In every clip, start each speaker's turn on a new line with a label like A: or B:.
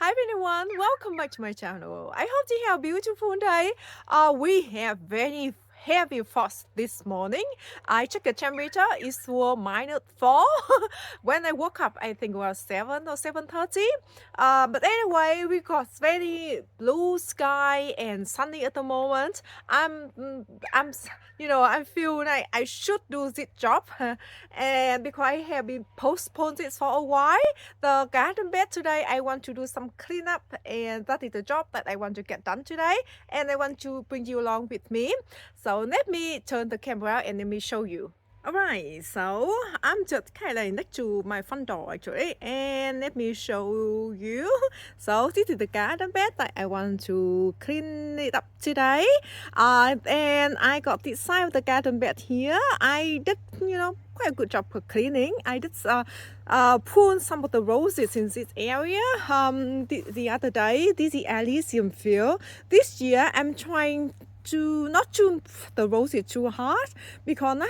A: Hi everyone, welcome back to my channel. I hope you have a beautiful day. We have very heavy frost this morning. I checked the temperature, it's -4. When I woke up, I think it was 7 or 7:30. But anyway, we got very blue sky and sunny at the moment. I'm, mm, I'm, I feel like I should do this job, and because I have been postponed it for a while. The garden bed today, I want to do some cleanup, and that is the job that I want to get done today, and I want to bring you along with me. So let me turn the camera and let me show you. Alright, so I'm just kind of next to my front door actually, and let me show you. So this is the garden bed that I want to clean it up today. And I got this side of the garden bed here. I did, quite a good job for cleaning. I did prune some of the roses in this area. The other day, this is Elysium field. This year, I'm trying to not tune the roses too hard, because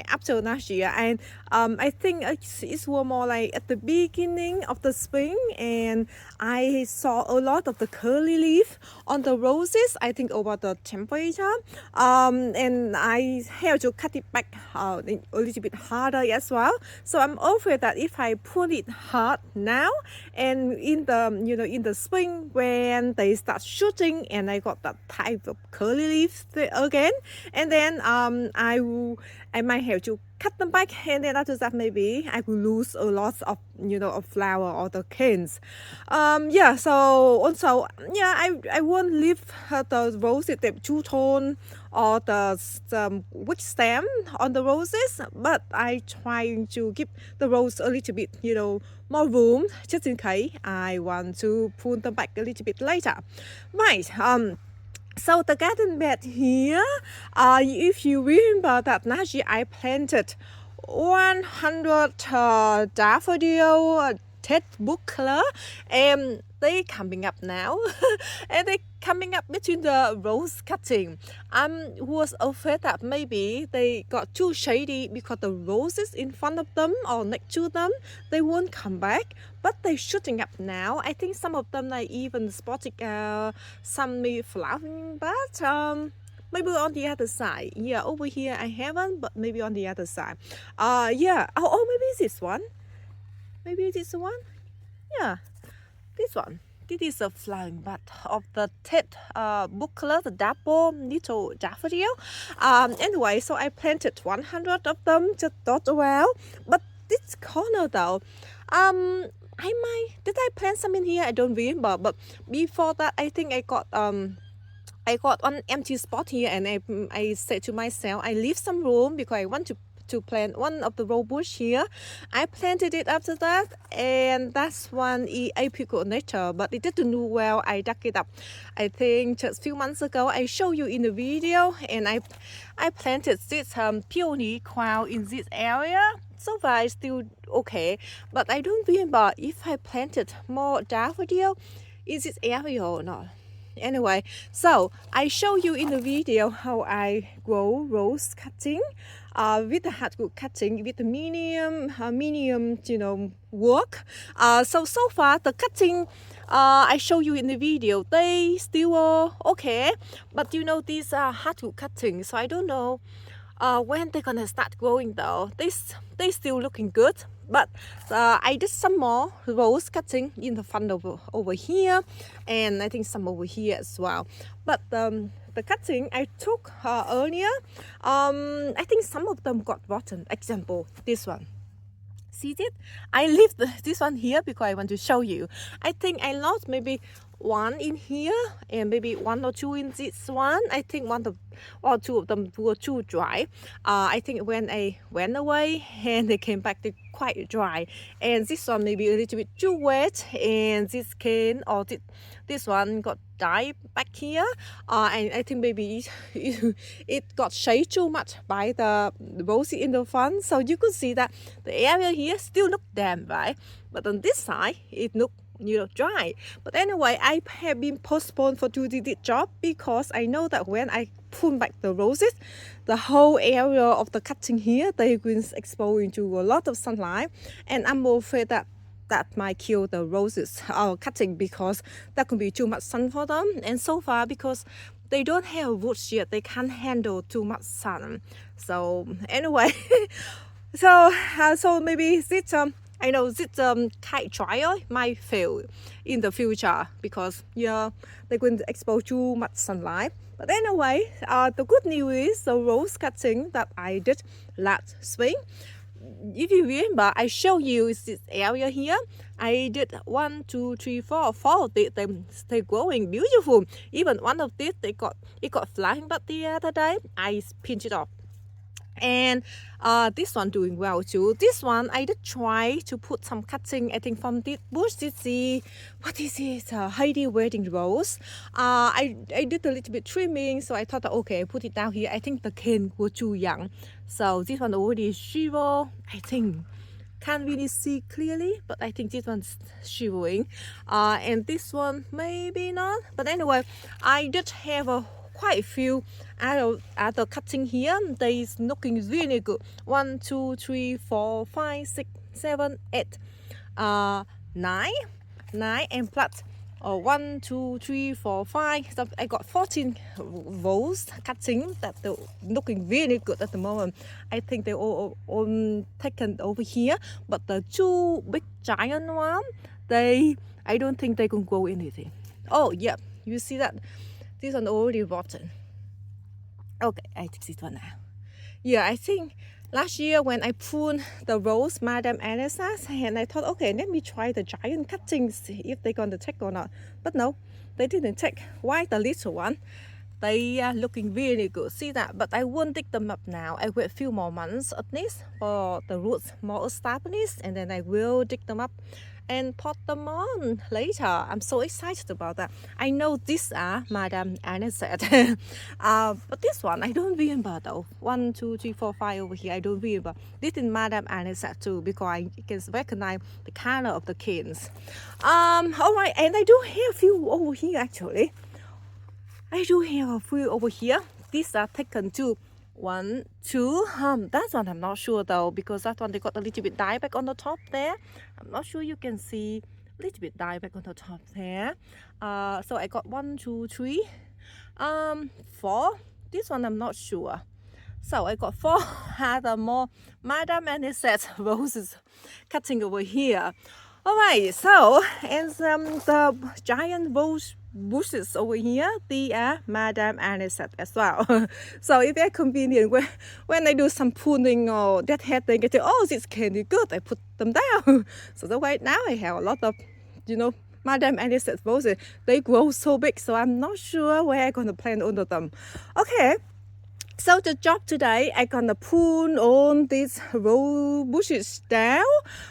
A: after last year, and I think it's more like at the beginning of the spring, and I saw a lot of the curly leaf on the roses. I think over the temperature, and I have to cut it back a little bit harder as well. So I'm afraid that if I prune it hard now, and in the spring when they start shooting, and I got that type of curly leaves again, and then I might have to cut them back, and then after that maybe I will lose a lot of of flower or the canes. So also, I won't leave the roses, the two-tone or the wick stem on the roses, but I trying to give the rose a little bit more room, just in case I want to prune them back a little bit later. Right. So the garden bed here, if you remember that last year I planted 100 daffodil Ted book color, and they coming up now, and they coming up between the rose cutting. I was afraid that maybe they got too shady because the roses in front of them or next to them, they won't come back, but they're shooting up now. I think some of them are even spotting some maybe flowering, but maybe on the other side. Yeah, over here I haven't, but maybe on the other side. Yeah. Oh, maybe this one. Maybe this one. Yeah, this one. This is a flowering bud of the Ted book color, the double little daffodil. Anyway, so I planted 100 of them just dot around. But this corner though, did I plant some in here? I don't remember. But before that, I think I got one empty spot here, and I said to myself, I leave some room because I want to plant one of the rose bush here. I planted it after that, and that's one apricot nectar, but it didn't do well. I dug it up, I think just a few months ago. I showed you in the video, and I planted this peony crown in this area. So far it's still okay, but I don't remember if I planted more daffodil in this area or not. Anyway, so I show you in the video how I grow rose cutting with the hardwood cutting with the medium work. So far the cutting I show you in the video, they still okay, but these are hardwood cutting, so I don't know when they're gonna start growing though. They still looking good. But I did some more rose cutting in the front over here, and I think some over here as well. But the cutting I took earlier, I think some of them got rotten. Example, this one. See it? I leave this one here because I want to show you. I think I lost maybe one in here and maybe one or two in this one. I think one or two of them were too dry. I think when I went away and they came back, they quite dry. And this one maybe a little bit too wet, and this cane or this one got died back here. And I think maybe it got shaded too much by the rosy in the front. So you could see that the area here still look damp, right? But on this side, it look dry. But anyway, I have been postponed for doing this job because I know that when I prune back the roses, the whole area of the cutting here, they will expose into a lot of sunlight, and I'm afraid that that might kill the roses cutting because that could be too much sun for them. And so far, because they don't have roots yet, they can't handle too much sun. So anyway, so maybe this I know this kite dryer might fail in the future because yeah, they're going to expose too much sunlight. But anyway, the good news is the rose cutting that I did last spring. If you remember, I showed you this area here. I did 1, 2, 3, 4, 4 of them stay growing beautiful. Even one of these it got flying, but the other day I pinched it off. And this one doing well too. This one I did try to put some cutting, I think from this bush. What is it? Heidi wedding rose. I did a little bit trimming, so I thought that, okay, put it down here. I think the cane was too young, so this one already shiver. I think can't really see clearly, but I think this one's shivering. And this one maybe not. But anyway, I did have quite a few other cutting here. They is looking really good. 1, 2, 3, 4, 5, 6, 7, 8, 9, and plus 1, 2, 3, 4, 5. So I got 14 rows cutting that they're looking really good at the moment. I think they're all taken over here, but the two big giant one, I don't think they can grow anything. Oh yeah, you see that? This one already rotten. Okay, I take this one now. Yeah, I think last year when I pruned the rose, Madame Anisette, and I thought, okay, let me try the giant cuttings, if they're going to take or not. But no, they didn't take. Why the little one? They are looking really good. See that? But I won't dig them up now. I wait a few more months at least for the roots more established, and then I will dig them up and pot them on later. I'm so excited about that. I know these are Madame Anisette. But this one I don't remember though. 1, 2, 3, 4, 5 over here. I don't remember. This is Madame Anisette too, because I can recognize the color of the canes. Alright, and I do have a few over here actually. I do have a few over here. These are taken too. 1, 2. That one I'm not sure though, because that one they got a little bit dye back on the top there. I'm not sure you can see a little bit dye back on the top there. So I got 1, 2, 3, 4. This one I'm not sure. So I got 4 other more Madame Anisette roses cutting over here. Alright, so and the giant rose bushes over here, they are Madame Anisette as well. So it's very convenient when I do some pruning or that head, they get to, oh, this candy good, I put them down. So the way now I have a lot of, Madame Anisette roses. They grow so big, so I'm not sure where I'm gonna plant all of them. Okay. So the job today, I'm gonna prune on these rose bushes down.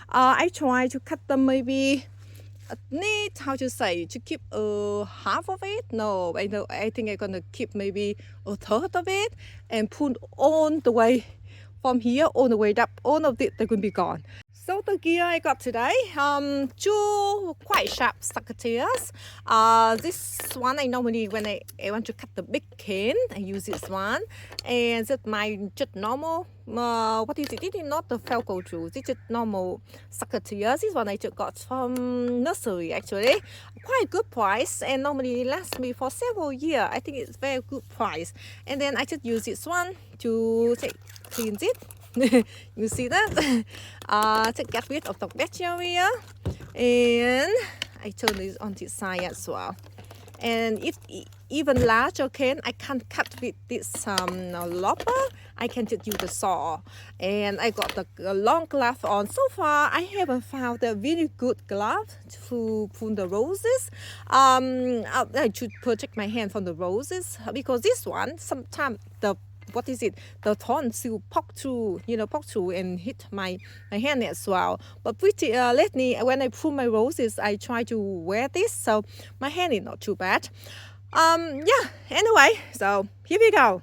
A: I try to cut them maybe at least, how to say, to keep half of it. No, I think I'm gonna keep maybe a third of it and prune all the way from here all the way up. All of it they're gonna be gone. So the gear I got today, 2 quite sharp suckers. This one I normally, when I want to cut the big cane, I use this one. And that's my just normal, what is it? This is not the Falco tool. This is normal sucker tears. This one I just got from nursery actually. Quite good price, and normally it lasts me for several years. I think it's very good price. And then I just use this one to clean it. You see that? To get rid of the bacteria, and I turn this on this side as well. And if even larger cane, I can't cut with this lopper. I can just use the saw. And I got the long glove on. So far, I haven't found a really good glove to prune the roses. I should protect my hand from the roses, because this one sometimes the thorn still poke through and hit my hand as well. But pretty lately, when I prune my roses, I try to wear this, so my hand is not too bad. Yeah, anyway, so here we go.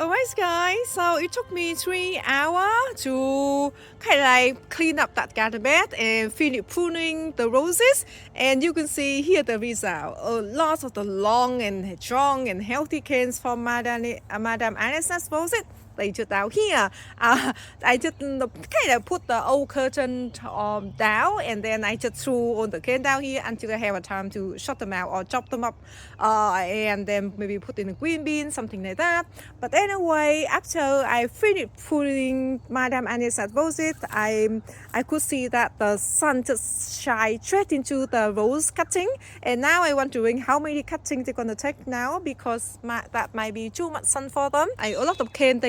A: Alright guys, so it took me 3 hours to kind of like clean up that garden bed and finish pruning the roses, and you can see here the result. Lots of the long and strong and healthy canes from Madame Anisette roses. They just out here. I just kind of put the old curtain down, and then I just threw all the cane down here until I have a time to shut them out or chop them up, and then maybe put in a green bean, something like that. But anyway, after I finished putting Madame Anisette roses, I could see that the sun just shine straight into the rose cutting, and now I wondering how many cuttings they're gonna take now, because that might be too much sun for them. A lot of cane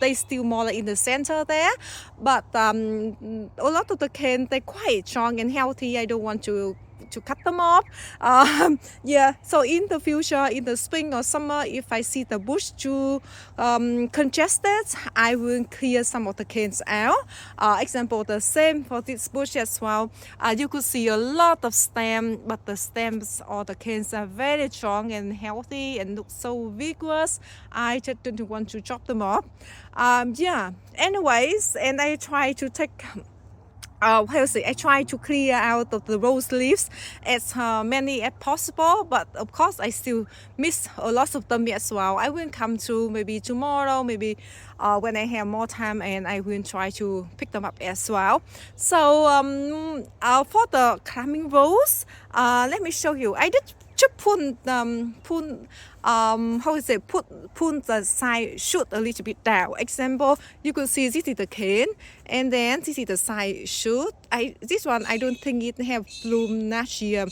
A: they still more like in the center there, but a lot of the cane they're quite strong and healthy. I don't want to cut them off. Yeah, so in the future, in the spring or summer, if I see the bush too congested, I will clear some of the canes out. Example, the same for this bush as well. You could see a lot of stem, but the stems or the canes are very strong and healthy and look so vigorous. I just don't want to chop them off. Yeah, anyways, and I try to take I try to clear out of the rose leaves as many as possible, but of course I still miss a lot of them as well. I will come to maybe tomorrow, maybe when I have more time, and I will try to pick them up as well. So for the climbing rose, let me show you. I did just prune the side shoot a little bit down. Example, you could see this is the cane, and then this is the side shoot. This one I don't think it have bloom last year,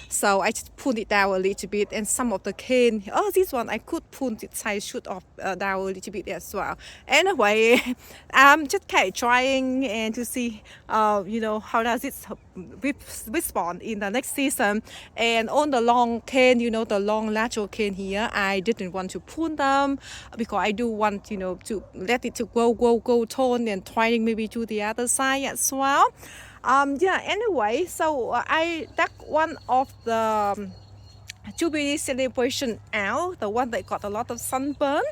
A: so I just prune it down a little bit. And some of the cane, this one I could prune the side shoot off down a little bit as well. Anyway, I'm just kind of trying and to see how does it respond in the next season. And on the long cane, the long natural cane here, I didn't want to prune them because I do want to let it to grow tall and twining maybe to the other side as well. Yeah, anyway, so I dug one of the Jubilee celebration out, the one that got a lot of sunburn,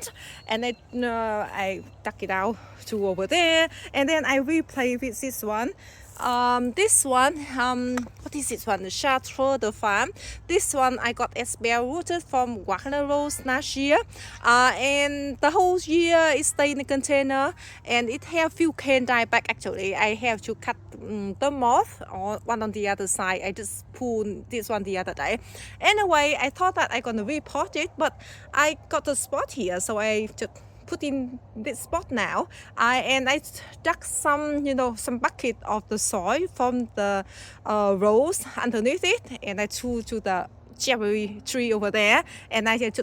A: and I dug it out to over there, and then I replay with this one. This one, what is this one? The Chartres de Femme. This one I got as bare rooted from Wagner Rose last year, and the whole year it stayed in the container, and it have few cane die back. Actually, I have to cut them off, or one on the other side. I just pulled this one the other day. Anyway, I thought that I gonna repot it, but I got a spot here, so I just put in this spot now, and I dug some bucket of the soil from the rose underneath it, and I threw to the cherry tree over there, and I just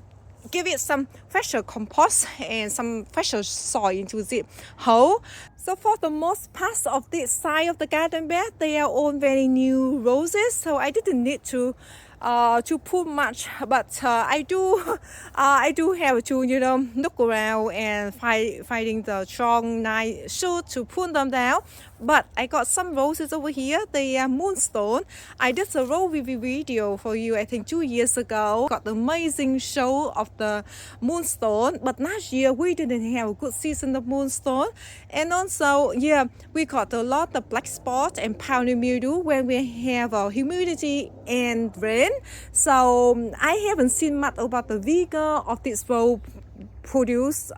A: give it some fresher compost and some fresher soil into the hole. So for the most part of this side of the garden bed, they are all very new roses, so I didn't need to put much, but I do have to look around and finding the strong nice shoot to prune them down. But I got some roses over here. They are moonstone. I did a raw review video for you, I think 2 years ago. Got the amazing show of the moonstone, but last year we didn't have a good season of moonstone. And also, yeah, we got a lot of black spot and powdery mildew when we have humidity and rain. So I haven't seen much about the vigor of this row produce,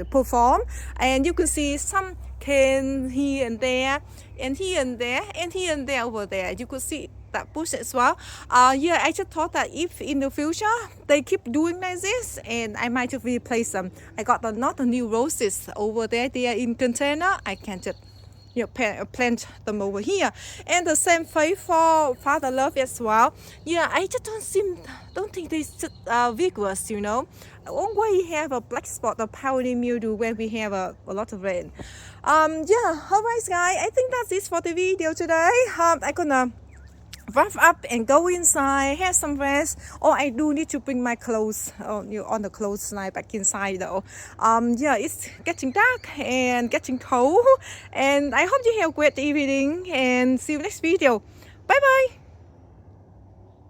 A: perform. And you can see some cane here and there, and here and there, and here and there over there. You could see that bush as well. Yeah, I just thought that if in the future they keep doing like this, and I might just replace them. I got not the new roses over there. They are in container. I can just plant them over here. And the same way for Father Love as well. Yeah, I just don't think they just vigorous, Always have a black spot of powdery mildew when we have a lot of rain. Yeah, alright guys, I think that's it for the video today. I'm gonna wrap up and go inside, have some rest, or I do need to bring my clothes on the clothes line back inside though. Yeah, it's getting dark and getting cold, and I hope you have a great evening, and see you next video. Bye bye.